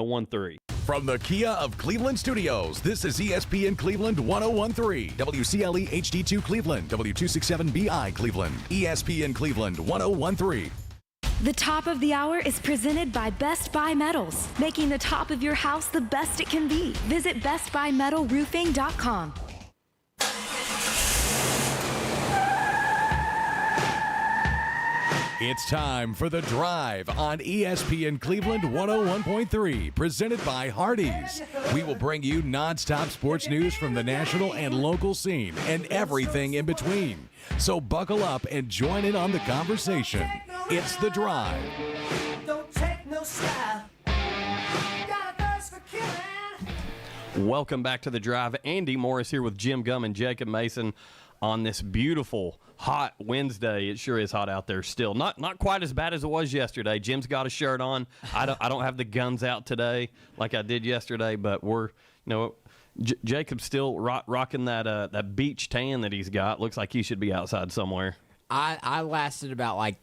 1013. From the Kia of Cleveland Studios, this is ESPN Cleveland 1013, WCLE HD2 Cleveland, W267BI Cleveland, ESPN Cleveland 1013. The top of the hour is presented by Best Buy Metals, making the top of your house the best it can be. Visit bestbuymetalroofing.com. It's time for The Drive on ESPN Cleveland 101.3, presented by Hardee's. We will bring you nonstop sports news from the national and local scene and everything in between. So buckle up and join in on the conversation. It's The Drive. Don't take no style. Got a thirst for killing. Welcome back to The Drive. Andy Morris here with Jim Gum and Jacob Mason on this beautiful, hot Wednesday. It sure is hot out there still. Not quite as bad as it was yesterday. Jim's got a shirt on. I don't have the guns out today like I did yesterday, but we're, Jacob's still rocking that beach tan that he's got. Looks like he should be outside somewhere. I lasted about like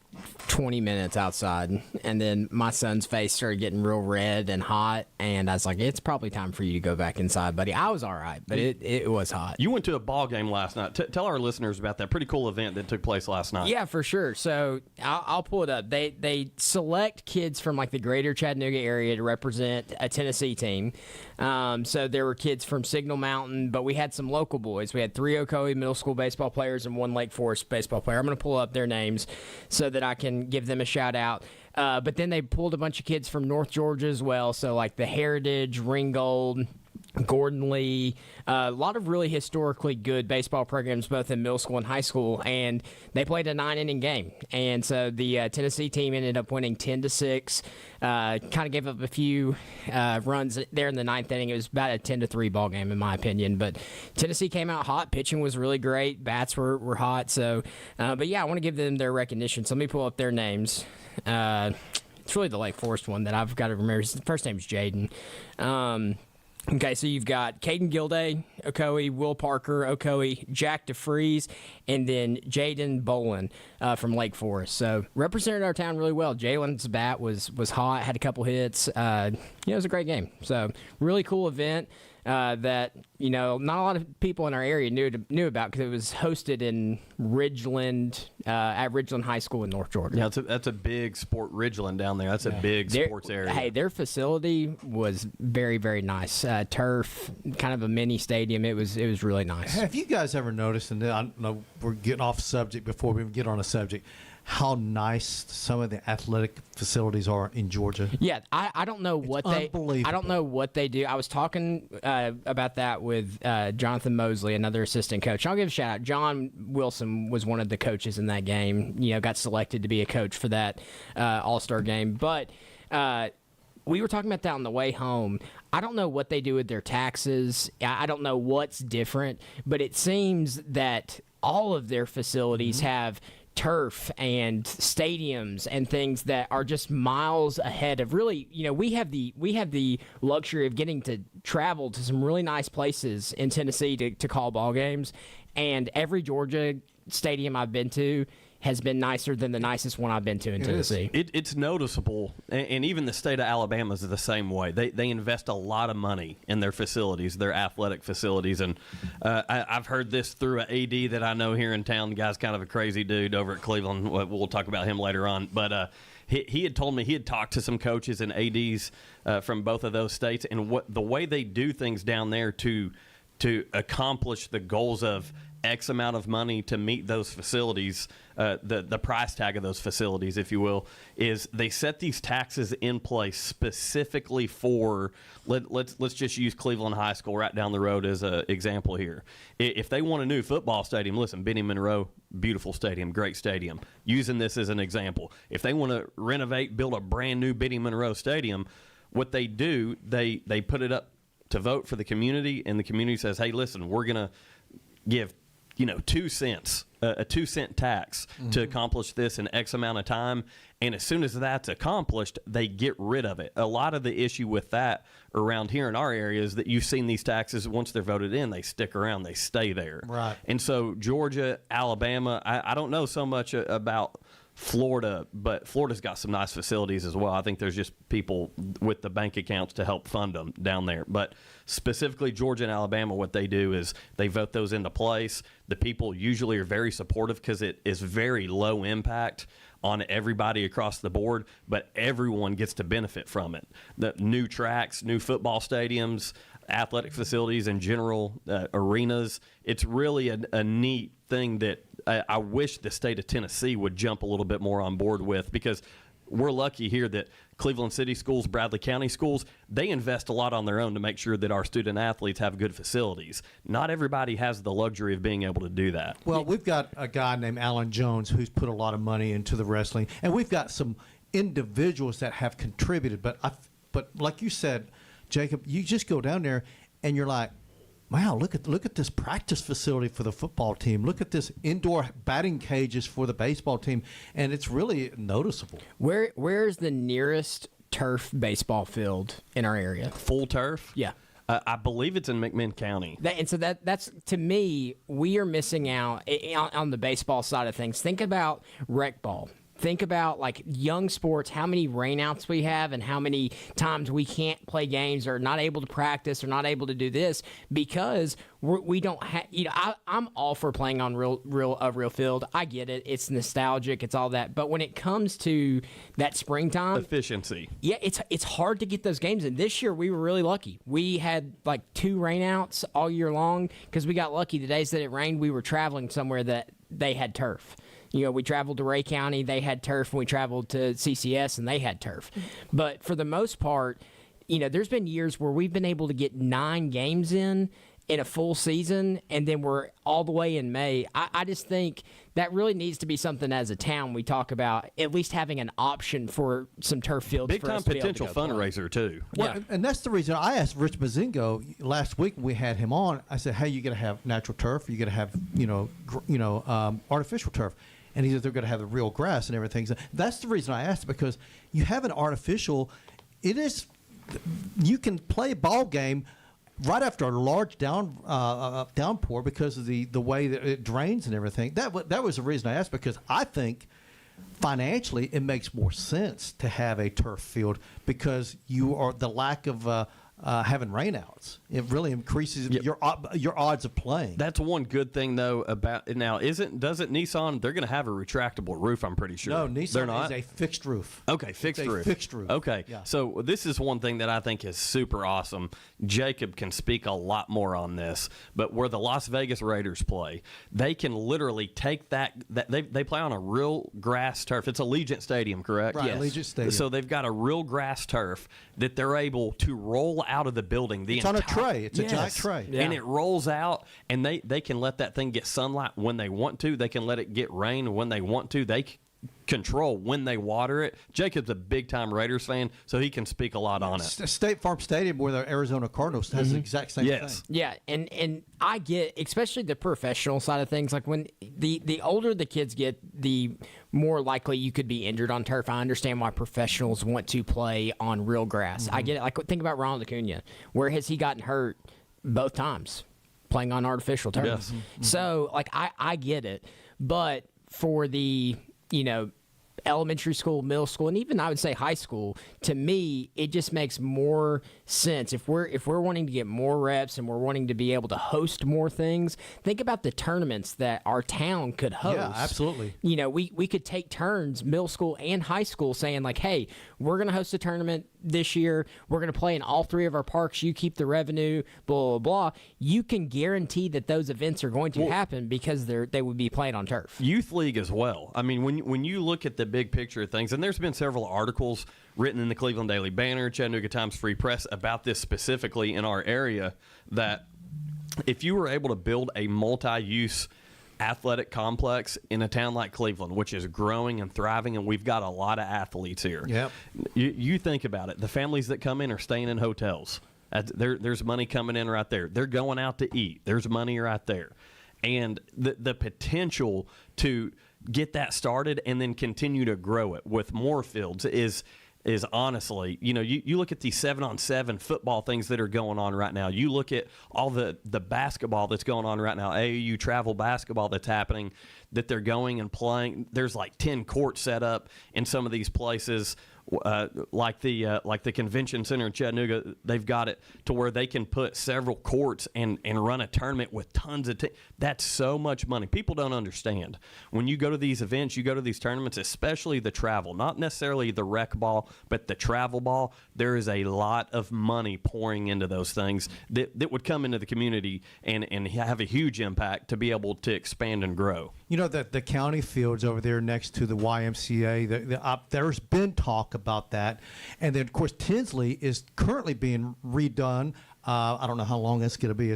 20 minutes outside, and then my son's face started getting real red and hot, and I was like, it's probably time for you to go back inside, buddy. I was all right, but it was hot. You went to a ball game last night. Tell our listeners about that pretty cool event that took place last night. Yeah, for sure. So I'll pull it up. They select kids from like the greater Chattanooga area to represent a Tennessee team. So there were kids from Signal Mountain, but we had some local boys. We had 3 Ocoee middle school baseball players and 1 Lake Forest baseball player. I'm going to pull up their names so that I can give them a shout out. But then they pulled a bunch of kids from North Georgia as well. So like the Heritage, Ringgold, Gordon Lee, a lot of really historically good baseball programs both in middle school and high school, and they played a 9-inning game. And so the Tennessee team ended up winning 10-6. Kind of gave up a few runs there in the 9th inning. It was about a 10-3 ball game in my opinion, but Tennessee came out hot. Pitching was really great. Bats were hot. So, but yeah, I want to give them their recognition. So let me pull up their names. It's really the Lake Forest one that I've got to remember. His first name's Jaden. Okay, so you've got Caden Gilday, Ocoee, Will Parker, Ocoee, Jack DeFreeze, and then Jaden Bolin from Lake Forest. So represented our town really well. Jalen's bat was hot, had a couple hits. It was a great game. So really cool event that not a lot of people in our area knew about because it was hosted in Ridgeland at Ridgeland High School in North Georgia. Yeah, that's a big sport. Ridgeland down there. That's a big sports area. Hey, their facility was very, very nice. Turf, kind of a mini stadium. It was really nice. Have you guys ever noticed, and I know we're getting off subject before we get on a subject, how nice some of the athletic facilities are in Georgia? Yeah, I don't know what I don't know what they do. I was talking about that with Jonathan Mosley, another assistant coach. I'll give a shout out. John Wilson was one of the coaches in that game. Got selected to be a coach for that All-Star game. But we were talking about that on the way home. I don't know what they do with their taxes. I don't know what's different, but it seems that all of their facilities have turf and stadiums and things that are just miles ahead of really, we have the luxury of getting to travel to some really nice places in Tennessee to call ball games, and every Georgia stadium I've been to has been nicer than the nicest one I've been to in Tennessee. It's noticeable, and even the state of Alabama is the same way. They invest a lot of money in their facilities, their athletic facilities, and I've heard this through an AD that I know here in town. The guy's kind of a crazy dude over at Cleveland. We'll talk about him later on, but he had told me he had talked to some coaches and ADs from both of those states, and the way they do things down there to accomplish the goals of X amount of money to meet those facilities, the price tag of those facilities, if you will, is they set these taxes in place specifically for, let's just use Cleveland High School right down the road as an example here. If they want a new football stadium, listen, Benny Monroe, beautiful stadium, great stadium. Using this as an example, if they want to renovate, build a brand new Benny Monroe stadium, what they do, they put it up to vote for the community, and the community says, hey, listen, we're going to give 2 cents, a 2-cent tax to accomplish this in X amount of time. And as soon as that's accomplished, they get rid of it. A lot of the issue with that around here in our area is that you've seen these taxes, once they're voted in, they stick around, they stay there. Right. And so Georgia, Alabama, I don't know so much about Florida, but Florida's got some nice facilities as well. I think there's just people with the bank accounts to help fund them down there. But specifically Georgia and Alabama, what they do is they vote those into place. The people usually are very supportive because it is very low impact on everybody across the board, but everyone gets to benefit from it. The new tracks, new football stadiums, athletic facilities in general, arenas. It's really a neat thing that I wish the state of Tennessee would jump a little bit more on board with, because we're lucky here that Cleveland City schools, Bradley County schools, they invest a lot on their own to make sure that our student athletes have good facilities. Not everybody has the luxury of being able to do that. Well, we've got a guy named Alan Jones who's put a lot of money into the wrestling, and we've got some individuals that have contributed. But like you said, Jacob, you just go down there and you're like, wow, look at this practice facility for the football team. Look at this indoor batting cages for the baseball team, and it's really noticeable. Where's the nearest turf baseball field in our area? Full turf? Yeah. I believe it's in McMinn County. That's to me, we are missing out on the baseball side of things. Think about rec ball. Think about like young sports, how many rainouts we have and how many times we can't play games or not able to practice or not able to do this because we don't have, I'm all for playing on real field. I get it. It's nostalgic. It's all that. But when it comes to that springtime efficiency, yeah, it's hard to get those games in. This year we were really lucky. We had like 2 rainouts all year long because we got lucky. The days that it rained, we were traveling somewhere that they had turf. We traveled to Ray County, they had turf, and we traveled to CCS, and they had turf. But for the most part, there's been years where we've been able to get 9 games in a full season, and then we're all the way in May. I just think that really needs to be something as a town we talk about, at least having an option for some turf fields. Big time potential fundraiser, too. Well, yeah. And that's the reason I asked Rich Bazingo last week when we had him on. I said, hey, you got to have natural turf, you got to have, artificial turf. And he said they're going to have the real grass and everything. So that's the reason I asked, because you have an artificial. You can play a ball game right after a large downpour because of the way that it drains and everything. That was the reason I asked, because I think financially it makes more sense to have a turf field because the lack of having rainouts. It really increases your odds of playing. That's one good thing though about it now. Doesn't Nissan? They're going to have a retractable roof. I'm pretty sure. No, Nissan they're not? is a fixed roof. Okay, fixed roof. Fixed roof. Okay, yeah. So this is one thing that I think is super awesome. Jacob can speak a lot more on this, but where the Las Vegas Raiders play, they can literally take that they play on a real grass turf. It's Allegiant Stadium, correct? Right, yes. Allegiant Stadium. So they've got a real grass turf that they're able to roll out of the building. It's on a tray. It's a giant tray. Yeah. And it rolls out, and they can let that thing get sunlight when they want to. They can let it get rain when they want to. They control when they water it. Jacob's a big-time Raiders fan, so he can speak a lot on it. State Farm Stadium, where the Arizona Cardinals has the exact same thing. Yeah, and I get, especially the professional side of things, like when the older the kids get, the more likely you could be injured on turf. I understand why professionals want to play on real grass. I get it. Like, think about Ronald Acuna. Where has he gotten hurt? Both times. Playing on artificial turf. Yes. So, like, I get it. But for the elementary school, middle school, and even I would say high school, to me, it just makes more sense. If we're wanting to get more reps and we're wanting to be able to host more things, think about the tournaments that our town could host. Yeah, absolutely. We could take turns, middle school and high school, saying like, hey, we're going to host a tournament this year. We're going to play in all 3 of our parks. You keep the revenue, blah, blah, blah. You can guarantee that those events are going to happen because they would be playing on turf. Youth league as well. I mean, when you look at the big picture of things, and there's been several articles written in the Cleveland Daily Banner, Chattanooga Times Free Press about this specifically in our area, that if you were able to build a multi-use athletic complex in a town like Cleveland, which is growing and thriving, and we've got a lot of athletes here. Yep. You think about it. The families that come in are staying in hotels. There's money coming in right there. They're going out to eat. There's money right there. And the potential to get that started and then continue to grow it with more fields is is honestly, you look at these 7-on-7 football things that are going on right now. You look at all the basketball that's going on right now, AAU travel basketball that's happening, that they're going and playing. There's like 10 courts set up in some of these places. Like the convention center in Chattanooga, they've got it to where they can put several courts and run a tournament with tons of that's so much money. People don't understand. When you go to these events, you go to these tournaments, especially the travel, not necessarily the rec ball, but the travel ball, there is a lot of money pouring into those things that would come into the community and have a huge impact to be able to expand and grow. The county fields over there next to the YMCA, there's been talk about that. And then, of course, Tinsley is currently being redone. I don't know how long it's going to be.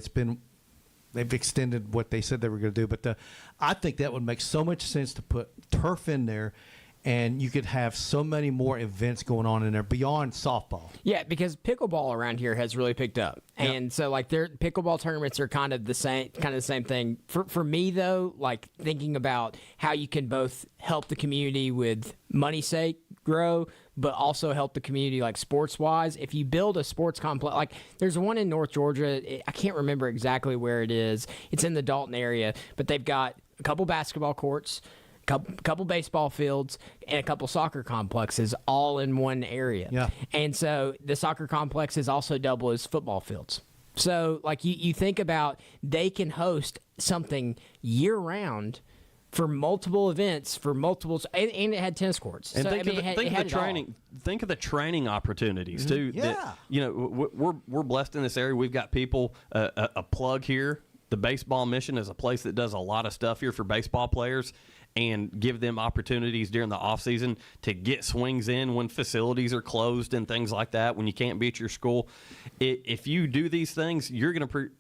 They've extended what they said they were going to do. But I think that would make so much sense to put turf in there. And you could have so many more events going on in there beyond softball. Yeah, because pickleball around here has really picked up, Yep. and so like their pickleball tournaments are kind of the same thing. For me though, like thinking about how you can both help the community with money's sake grow, but also help the community like sports wise. If you build a sports complex, like there's one in North Georgia, I can't remember exactly where it is. It's in the Dalton area, but they've got a couple basketball courts, couple baseball fields, and a couple soccer complexes all in one area. Yeah. And so the soccer complexes also double as football fields. So like you think about, they can host something year round for multiple events, and it had tennis courts. And So, think of the training. all. Think of the training opportunities too. Yeah. That, we're blessed in this area. We've got people. A plug here. The Baseball Mission is a place that does a lot of stuff here for baseball players, and give them opportunities during the off season to get swings in when facilities are closed and things like that. When you can't be at your school, if you do these things, you're going to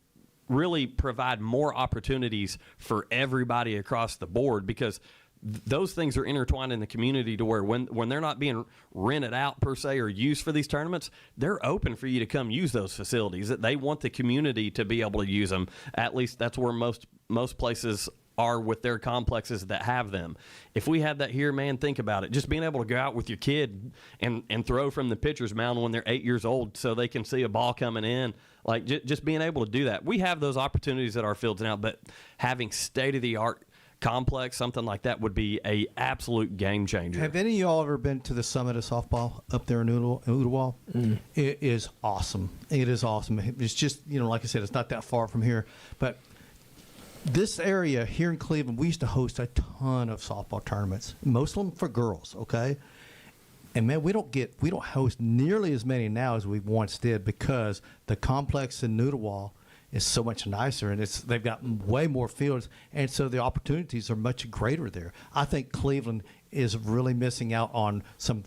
really provide more opportunities for everybody across the board, because those things are intertwined in the community to where when they're not being rented out per se or used for these tournaments, they're open for you to come use those facilities. That they want the community to be able to use them. At least that's where most places are with their complexes that have them. If we had that here, man, think about it. Just being able to go out with your kid and throw from the pitcher's mound when they're 8 years old so they can see a ball coming in. Like, just being able to do that. We have those opportunities at our fields now, but having state-of-the-art complex, something like that, would be a absolute game changer. Have any of y'all ever been to the Summit of Softball up there in Ooltewah? It is awesome. It is awesome. It's just, like I said, it's not that far from here. But this area here in Cleveland, we used to host a ton of softball tournaments, most of them for girls, okay? And man, we don't host nearly as many now as we once did, because the complex in Ooltewah is so much nicer, and they've got way more fields, and so the opportunities are much greater there. I think Cleveland is really missing out on some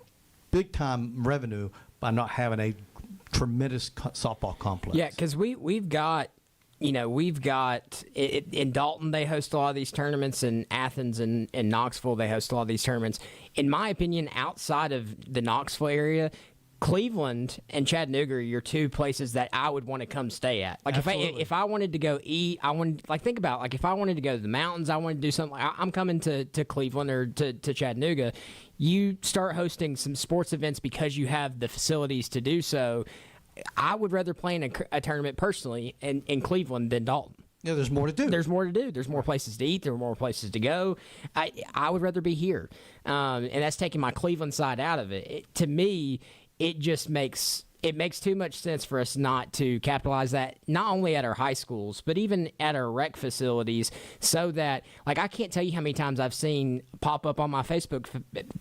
big time revenue by not having a tremendous softball complex. Yeah, because we've got in Dalton, they host a lot of these tournaments. In Athens and Knoxville, they host a lot of these tournaments. In my opinion, outside of the Knoxville area, Cleveland and Chattanooga are your two places that I would want to come stay at. Like if I wanted to go eat, think about it, like if I wanted to go to the mountains, I wanted to do something. I'm coming to Cleveland or to Chattanooga. You start hosting some sports events because you have the facilities to do so. I would rather play in a tournament personally in Cleveland than Dalton. Yeah, there's more to do. There's more to do. There's more places to eat. There are more places to go. I would rather be here, and that's taking my Cleveland side out of it. To me, it just makes too much sense for us not to capitalize that, not only at our high schools, but even at our rec facilities, so that, like, I can't tell you how many times I've seen pop up on my Facebook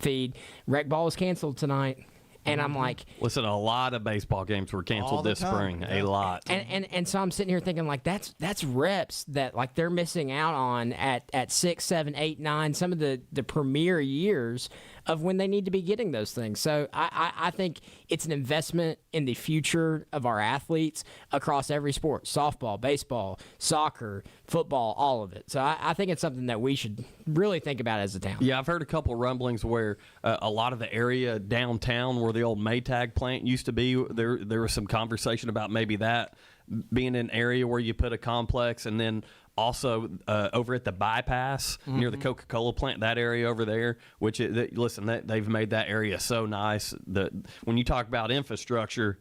feed, rec ball is canceled tonight. And I'm like, listen, a lot of baseball games were canceled this spring. Yeah. A lot. And so I'm sitting here thinking, like, that's reps that, like, they're missing out on at 6, 7, 8, 9, some of the premier years of when they need to be getting those things. So I think it's an investment in the future of our athletes across every sport: softball, baseball, soccer, football, all of it. So I think it's something that we should really think about as a town. Yeah, I've heard a couple of rumblings where a lot of the area downtown where the old Maytag plant used to be, there was some conversation about maybe that being an area where you put a complex, and then also over at the bypass near the Coca-Cola plant, that area over there, which they've made that area so nice. When you talk about infrastructure,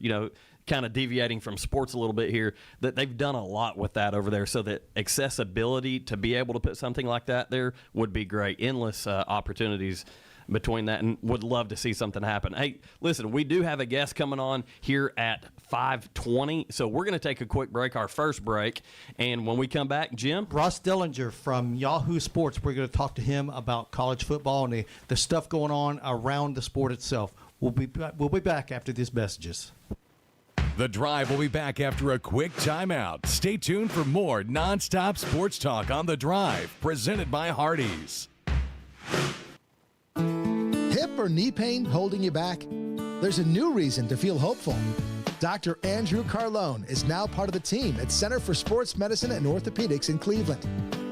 kind of deviating from sports a little bit here, that they've done a lot with that over there, so that accessibility to be able to put something like that there would be great. Endless opportunities between that, and would love to see something happen. Hey, listen, we do have a guest coming on here at 5:20, so we're going to take a quick break, our first break, and when we come back, Jim? Ross Dellenger from Yahoo Sports. We're going to talk to him about college football and the stuff going on around the sport itself. We'll be back after these messages. The Drive will be back after a quick timeout. Stay tuned for more nonstop sports talk on The Drive, presented by Hardee's. Hip or knee pain holding you back? There's a new reason to feel hopeful. Dr. Andrew Carlone is now part of the team at Center for Sports Medicine and Orthopedics in Cleveland.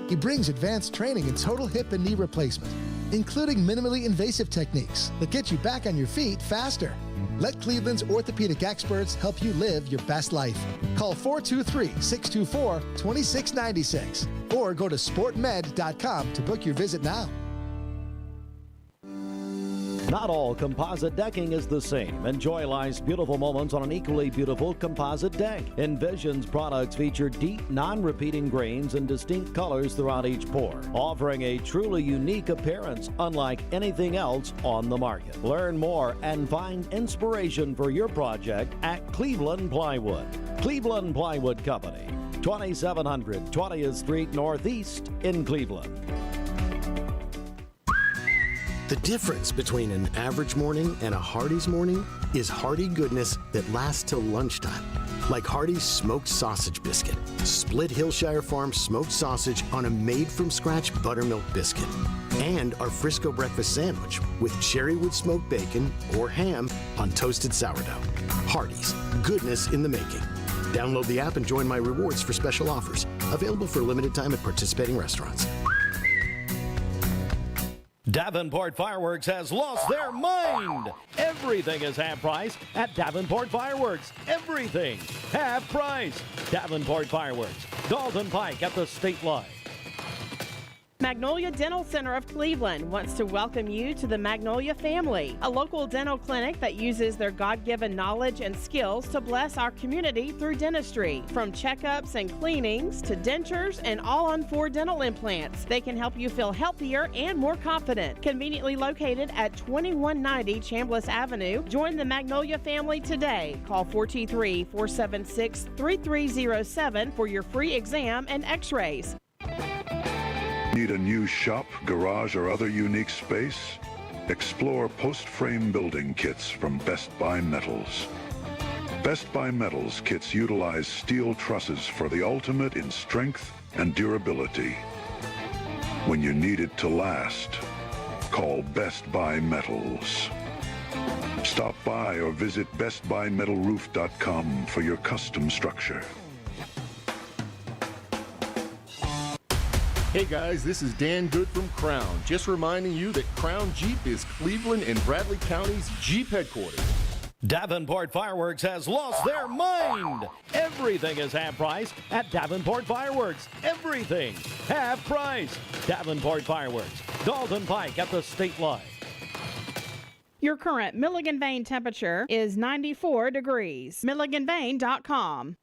He brings advanced training in total hip and knee replacement, including minimally invasive techniques that get you back on your feet faster. Let Cleveland's orthopedic experts help you live your best life. Call 423-624-2696 or go to sportmed.com to book your visit now. Not all composite decking is the same. Enjoy life's beautiful moments on an equally beautiful composite deck. Envision's products feature deep, non-repeating grains and distinct colors throughout each pour, offering a truly unique appearance unlike anything else on the market. Learn more and find inspiration for your project at Cleveland Plywood. Cleveland Plywood Company, 2700 20th Street Northeast in Cleveland. The difference between an average morning and a Hardee's morning is hearty goodness that lasts till lunchtime. Like Hardee's smoked sausage biscuit, split Hillshire Farm smoked sausage on a made-from-scratch buttermilk biscuit. And our Frisco breakfast sandwich with cherrywood smoked bacon or ham on toasted sourdough. Hardee's, goodness in the making. Download the app and join my rewards for special offers. Available for a limited time at participating restaurants. Davenport Fireworks has lost their mind. Everything is half price at Davenport Fireworks. Everything half price. Davenport Fireworks, Dalton Pike at the state line. Magnolia Dental Center of Cleveland wants to welcome you to the Magnolia family, a local dental clinic that uses their God-given knowledge and skills to bless our community through dentistry. From checkups and cleanings to dentures and all-on-4 dental implants, they can help you feel healthier and more confident. Conveniently located at 2190 Chambliss Avenue, join the Magnolia family today. Call 423-476-3307 for your free exam and x-rays. Need a new shop, garage, or other unique space? Explore post-frame building kits from Best Buy Metals. Best Buy Metals kits utilize steel trusses for the ultimate in strength and durability. When you need it to last, call Best Buy Metals. Stop by or visit bestbuymetalroof.com for your custom structure. Hey guys, this is Dan Good from Crown. Just reminding you that Crown Jeep is Cleveland and Bradley County's Jeep headquarters. Davenport Fireworks has lost their mind. Everything is half price at Davenport Fireworks. Everything half price. Davenport Fireworks, Dalton Pike at the state line. Your current Milligan Vane temperature is 94 degrees. MilliganVane.com.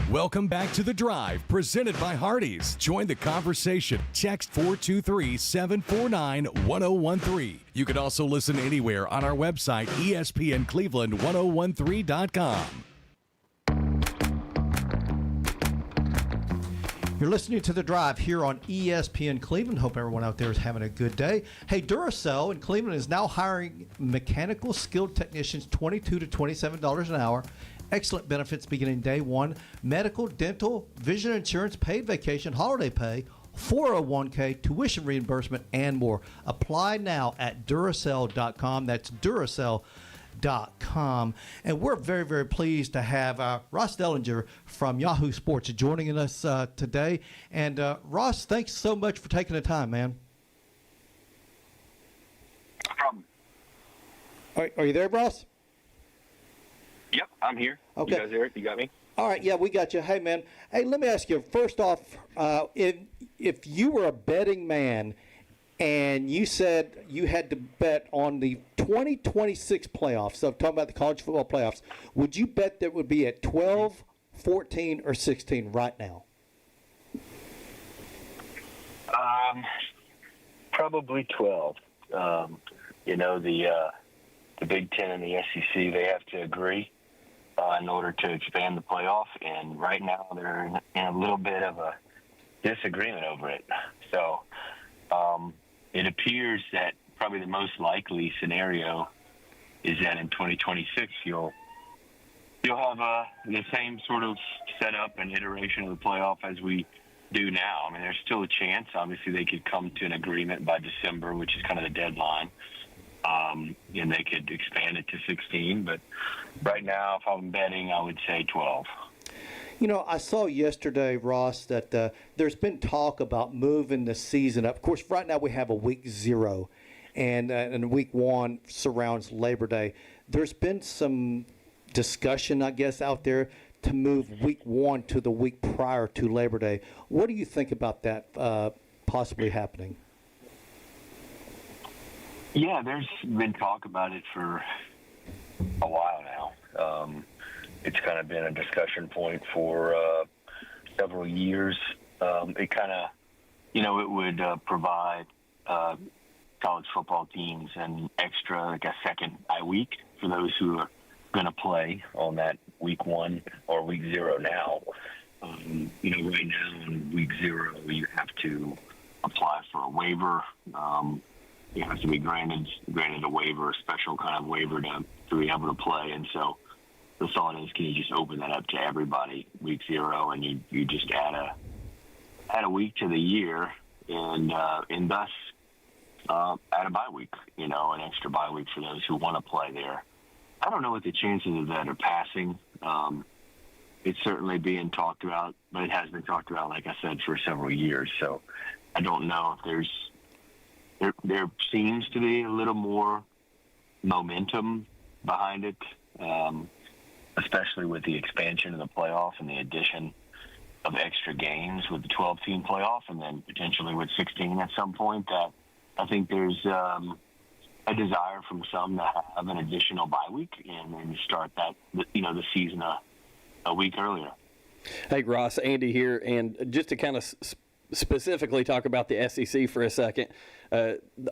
Welcome back to The Drive, presented by Hardee's. Join the conversation. Text 423-749-1013. You can also listen anywhere on our website, ESPNCleveland1013.com. You're listening to The Drive here on ESPN Cleveland. Hope everyone out there is having a good day. Hey, Duracell in Cleveland is now hiring mechanical skilled technicians $22 to $27 an hour. Excellent benefits beginning day one. Medical, dental, vision insurance, paid vacation, holiday pay, 401k, tuition reimbursement, and more. Apply now at Duracell.com. That's Duracell.com. And we're very, very pleased to have Ross Dellenger from Yahoo Sports joining us today. And Ross, thanks so much for taking the time, man. No problem. Are you there, Ross? Yep, I'm here. Okay. You guys hear it? You got me? All right, yeah, we got you. Hey, man. Hey, let me ask you, first off, if you were a betting man and you said you had to bet on the 2026 playoffs, so I'm talking about the college football playoffs, would you bet that would be at 12, 14, or 16 right now? Probably 12. The Big Ten and the SEC, they have to agree in order to expand the playoff, and right now they're in a little bit of a disagreement over it. So it appears that probably the most likely scenario is that in 2026 you'll have the same sort of setup and iteration of the playoff as we do now. I mean, there's still a chance. Obviously, they could come to an agreement by December, which is kind of the deadline, and they could expand it to 16. But right now, if I'm betting, I would say 12. You know, I saw yesterday, Ross, that there's been talk about moving the season up. Of course, right now we have a week 0, and week 1 surrounds Labor Day. There's been some discussion, I guess, out there to move week 1 to the week prior to Labor Day. What do you think about that possibly happening? Yeah, there's been talk about it for a while now. It's kind of been a discussion point for several years. It kind of, it would provide college football teams an extra, like a second bye week for those who are going to play on that week 1 or week 0 now. Right now in week 0, you have to apply for a waiver. You have to be granted a waiver, a special kind of waiver to be able to play. And so the thought is, can you just open that up to everybody week 0, and you just add a week to the year, and thus add a bye week, an extra bye week for those who want to play there. I don't know what the chances of that are passing. It's certainly being talked about, but it has been talked about, like I said, for several years. So I don't know if there seems to be a little more momentum behind it, especially with the expansion of the playoff and the addition of extra games with the 12-team playoff, and then potentially with 16 at some point. That I think there's a desire from some to have an additional bye week and then start that, the season a week earlier. Hey, Ross, Andy here, and just to kind of specifically talk about the SEC for a second.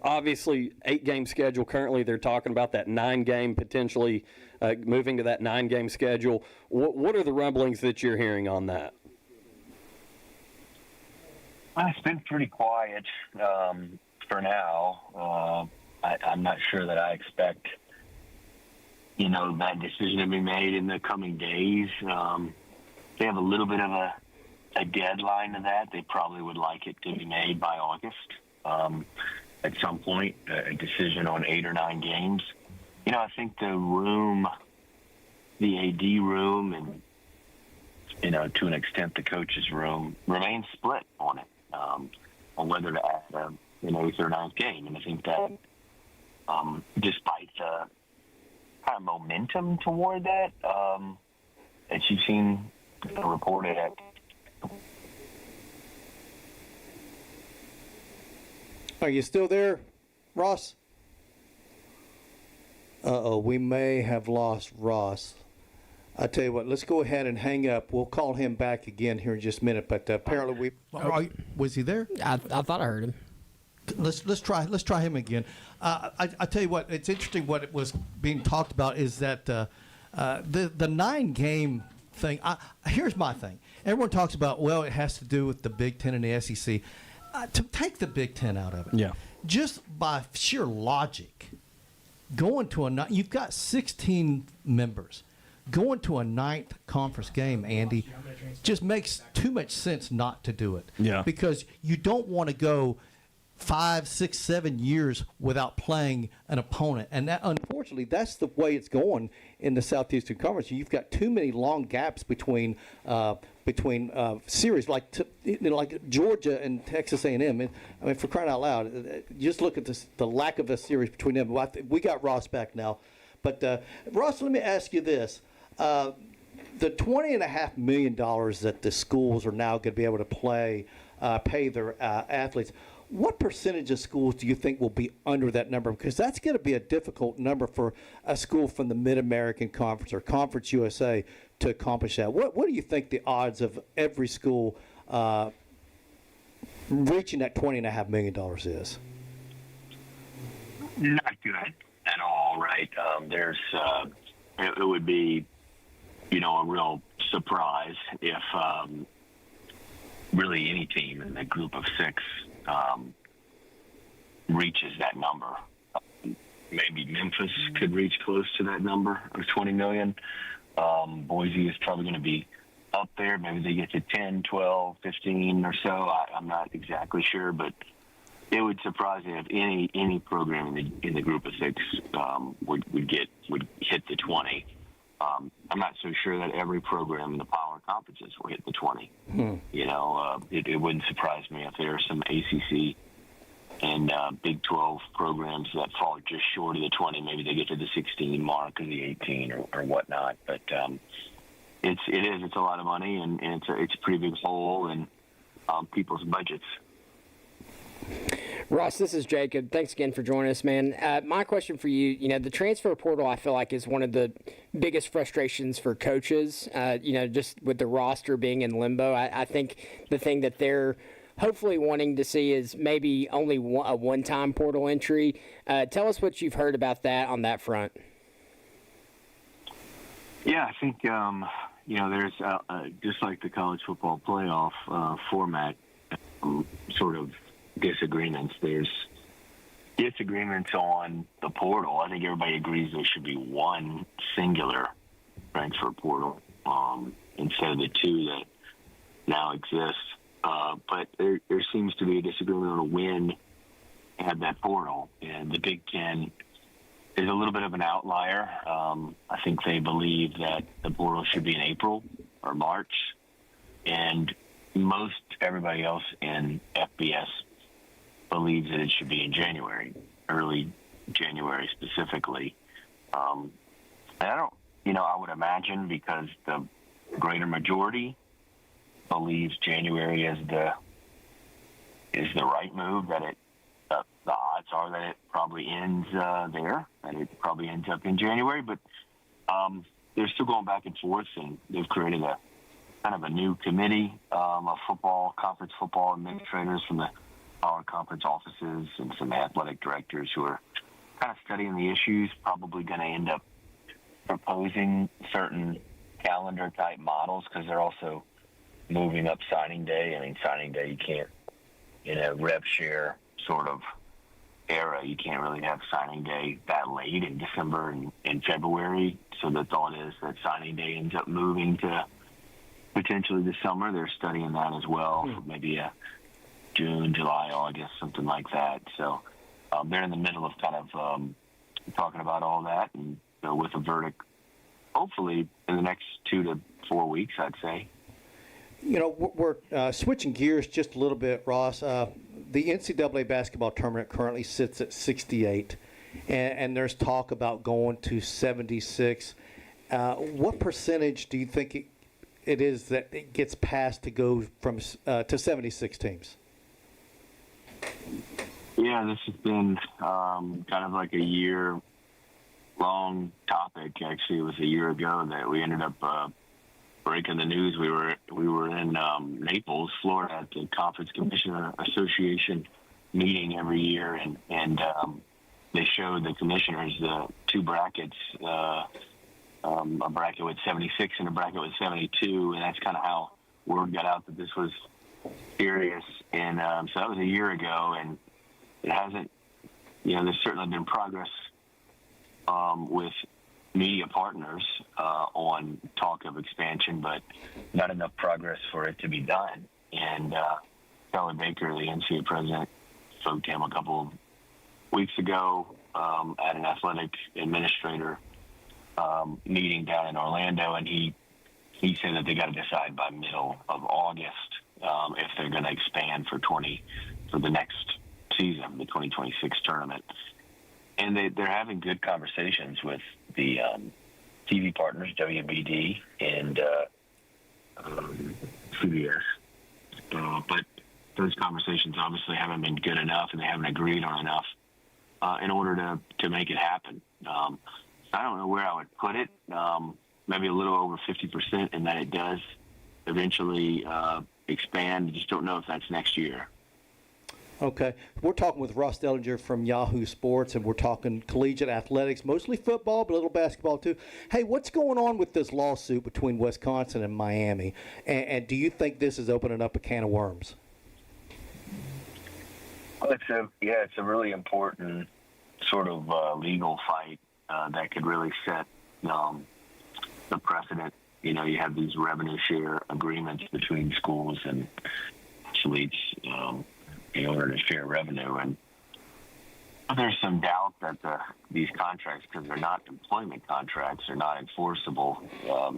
Obviously, 8-game schedule. Currently, they're talking about that 9-game potentially moving to that 9-game schedule. What are the rumblings that you're hearing on that? Well, it's been pretty quiet for now. I'm not sure that I expect, that decision to be made in the coming days. They have a little bit of a deadline to that. They probably would like it to be made by August at some point, a decision on 8 or 9 games. I think the AD room, and, to an extent, the coach's room remains split on it, on whether to add an 8th or 9th game. And I think that despite the kind of momentum toward that, that you've seen reported at. Are you still there, Ross? We may have lost Ross. I tell you what, let's go ahead and hang up. We'll call him back again here in just a minute. But apparently was he there? I thought I heard him. Let's try him again. I tell you what, it's interesting. What was being talked about is that the 9-game thing. Here's my thing. Everyone talks about, well, it has to do with the Big Ten and the SEC. To take the Big Ten out of it, yeah, just by sheer logic, going to you've got 16 members. Going to a 9th conference game, Andy, just makes too much sense not to do it. Yeah, because you don't want to go 5, 6, 7 years without playing an opponent, and that, unfortunately, that's the way it's going in the Southeastern Conference. You've got too many long gaps between series, like Georgia and Texas A&M. I mean, for crying out loud, just look at the lack of a series between them. We got Ross back now, but Ross, let me ask you this: the $20.5 million that the schools are now going to be able to pay their athletes, what percentage of schools do you think will be under that number? Because that's going to be a difficult number for a school from the Mid-American Conference or Conference USA to accomplish that. What do you think the odds of every school reaching that $20.5 million is? Not good at all, right? It would be, a real surprise if really any team in the group of six reaches that number. Maybe Memphis could reach close to that number of 20 million. Boise is probably going to be up there. Maybe they get to 10, 12, 15 or so. I'm not exactly sure, but it would surprise me if any program in the group of six would hit the 20. I'm not so sure that every program in the power conferences will hit the 20. It wouldn't surprise me if there are some ACC and Big 12 programs that fall just short of the 20. Maybe they get to the 16 mark or the 18 or whatnot. But it's a lot of money, and it's a pretty big hole in people's budgets. Ross, this is Jacob. Thanks again for joining us, man. My question for you, the transfer portal, I feel like, is one of the biggest frustrations for coaches, just with the roster being in limbo. I think the thing that they're hopefully wanting to see is maybe only a one-time portal entry. Tell us what you've heard about that on that front. Yeah, I think, there's just like the college football playoff format sort of disagreements. There's disagreements on the portal. I think everybody agrees there should be one singular transfer portal instead of the two that now exist. But there seems to be a disagreement on when to have that portal. And the Big Ten is a little bit of an outlier. I think they believe that the portal should be in April or March. And most everybody else in FBS believes that it should be in January, early January specifically. And I would imagine because the greater majority believes January is the right move, that the odds are that it probably ends there, and it probably ends up in January. But they're still going back and forth, and they've created a kind of a new committee of conference football administrators from the our conference offices and some athletic directors who are kind of studying the issues, probably going to end up proposing certain calendar type models because they're also moving up signing day. I mean, signing day, you can't, rev share sort of era. You can't really have signing day that late in December and February. So the thought is that signing day ends up moving to potentially this summer. They're studying that as well, for maybe a June, July, August, something like that. So they're in the middle of kind of talking about all that, and with a verdict, hopefully in the next 2 to 4 weeks, I'd say. We're switching gears just a little bit, Ross. The NCAA basketball tournament currently sits at 68, and there's talk about going to 76. What percentage do you think it is that it gets passed to go from to 76 teams? Yeah, this has been kind of like a year-long topic. Actually, it was a year ago that we ended up breaking the news. We were in Naples, Florida, at the Conference Commissioner Association meeting every year, and they showed the commissioners the two brackets, a bracket with 76 and a bracket with 72, and that's kind of how word got out that this was serious. And so that was a year ago, and it hasn't, there's certainly been progress with media partners on talk of expansion, but not enough progress for it to be done. And Kelly Baker, the NCAA president, spoke to him a couple of weeks ago at an athletic administrator meeting down in Orlando, and he said that they got to decide by middle of August if they're going to expand for the next season, the 2026 tournament. And they're having good conversations with the TV partners, WBD and CBS. But those conversations obviously haven't been good enough, and they haven't agreed on enough in order to make it happen. I don't know where I would put it. Maybe a little over 50%, and that it does eventually expand. I just don't know if that's next year. Okay. We're talking with Ross Dellenger from Yahoo Sports, and we're talking collegiate athletics, mostly football, but a little basketball too. Hey, what's going on with this lawsuit between Wisconsin and Miami? And do you think this is opening up a can of worms? Well, it's a really important sort of legal fight that could really set the precedent. You know, you have these revenue share agreements between schools and athletes in order to share revenue. And there's some doubt that these contracts, because they're not employment contracts, are not enforceable,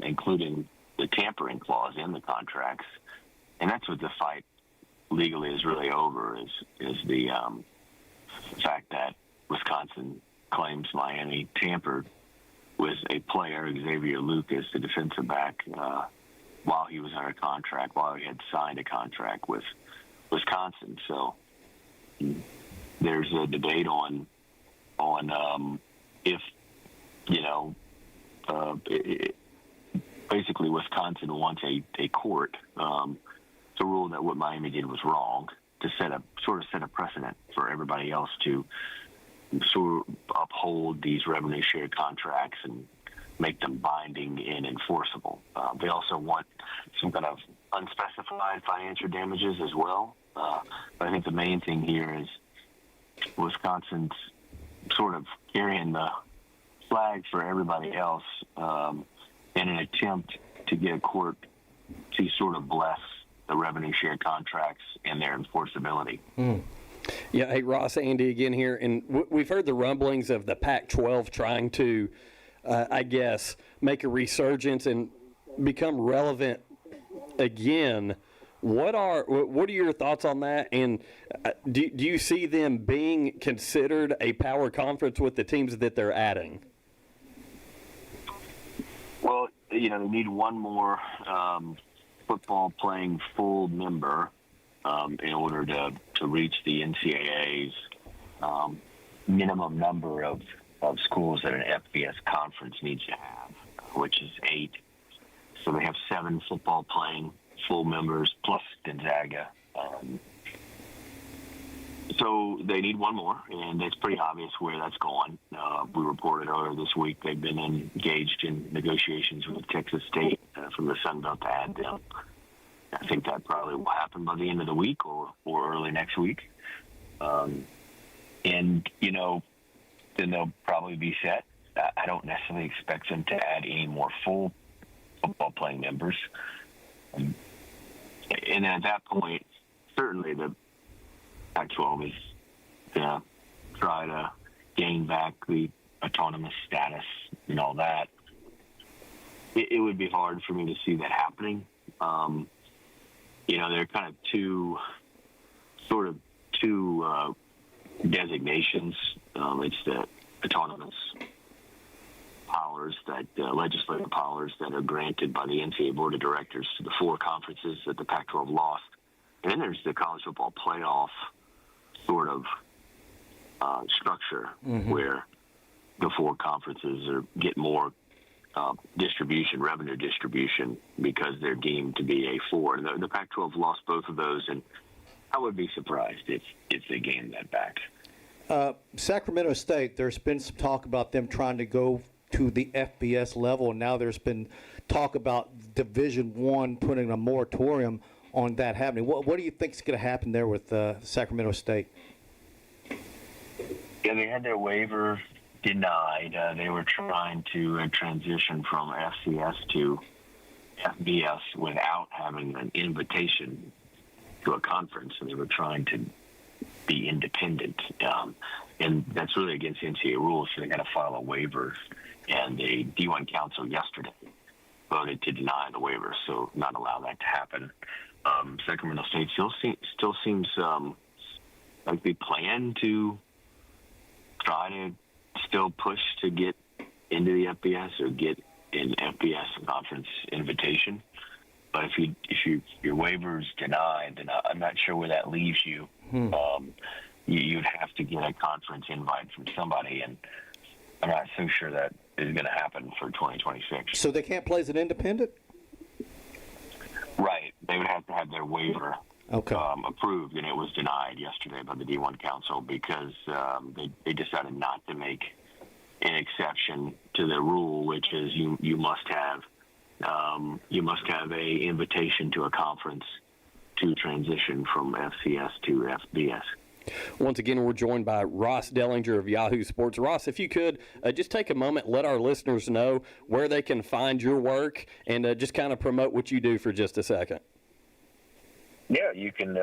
including the tampering clause in the contracts. And that's what the fight legally is really over, is the fact that Wisconsin claims Miami tampered with a player, Xavier Lucas, the defensive back, while he was under contract, while he had signed a contract with Wisconsin. So there's a debate on if, you know, basically Wisconsin wants a court to rule that what Miami did was wrong, to set a precedent for everybody else to sort of uphold these revenue share contracts and make them binding and enforceable. They also want some kind of unspecified financial damages as well. But I think the main thing here is Wisconsin's sort of carrying the flag for everybody else in an attempt to get a court to sort of bless the revenue share contracts and their enforceability. Yeah, hey, Ross, Andy again here. And we've heard the rumblings of the Pac-12 trying to, I guess, make a resurgence and become relevant again. What are your thoughts on that? And do you see them being considered a power conference with the teams that they're adding? Well, you know, they need one more football playing full member in order to reach the NCAA's minimum number of schools that an FBS conference needs to have, which is 8. So they have 7 football playing full members plus Gonzaga. So they need one more, and it's pretty obvious where that's going. We reported earlier this week they've been engaged in negotiations with Texas State from the Sun Belt to add them. I think that probably will happen by the end of the week or early next week. And, you know, then they'll probably be set. I don't necessarily expect them to add any more full football playing members. And then at that point, certainly the Pac-12 is going to try to gain back the autonomous status and all that. It would be hard for me to see that happening. You know, there are kind of two designations. It's the autonomous powers, that legislative powers that are granted by the NCAA Board of Directors to the 4 conferences that the Pac-12 lost. And then there's the college football playoff sort of structure where the 4 conferences get more revenue distribution because they're deemed to be a 4. And the Pac-12 lost both of those, and I would be surprised if they gained that back. Sacramento State, there's been some talk about them trying to go to the FBS level, and now there's been talk about Division I putting a moratorium on that happening. What do you think is going to happen there with Sacramento State? Yeah, they had their waiver denied. They were trying to transition from FCS to FBS without having an invitation to a conference, and they were trying to be independent. And that's really against NCAA rules, so they got to file a waiver. And the D1 Council yesterday voted to deny the waiver, so not allow that to happen. Sacramento State still seems like they plan to try to still push to get into the FBS or get an FBS conference invitation. But if your waiver's denied, then I'm not sure where that leaves you. You'd have to get a conference invite from somebody, and I'm not so sure that is going to happen for 2026. So they can't play as an independent? Right. They would have to have their waiver Okay. approved, and it was denied yesterday by the D1 Council because they decided not to make an exception to the rule, which is you must have a invitation to a conference to transition from FCS to FBS. Once again, we're joined by Ross Dellenger of Yahoo Sports. Ross, if you could, just take a moment, let our listeners know where they can find your work, and just kind of promote what you do for just a second. Yeah, you can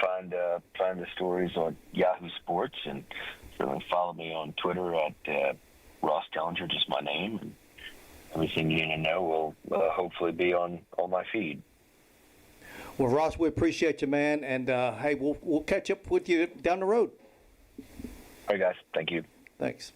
find the stories on Yahoo Sports, and follow me on Twitter at Ross Dellenger, just my name, and everything you need to know will hopefully be on my feed. Well, Ross, we appreciate you, man, and hey, we'll catch up with you down the road. All right, guys. Thank you. Thanks.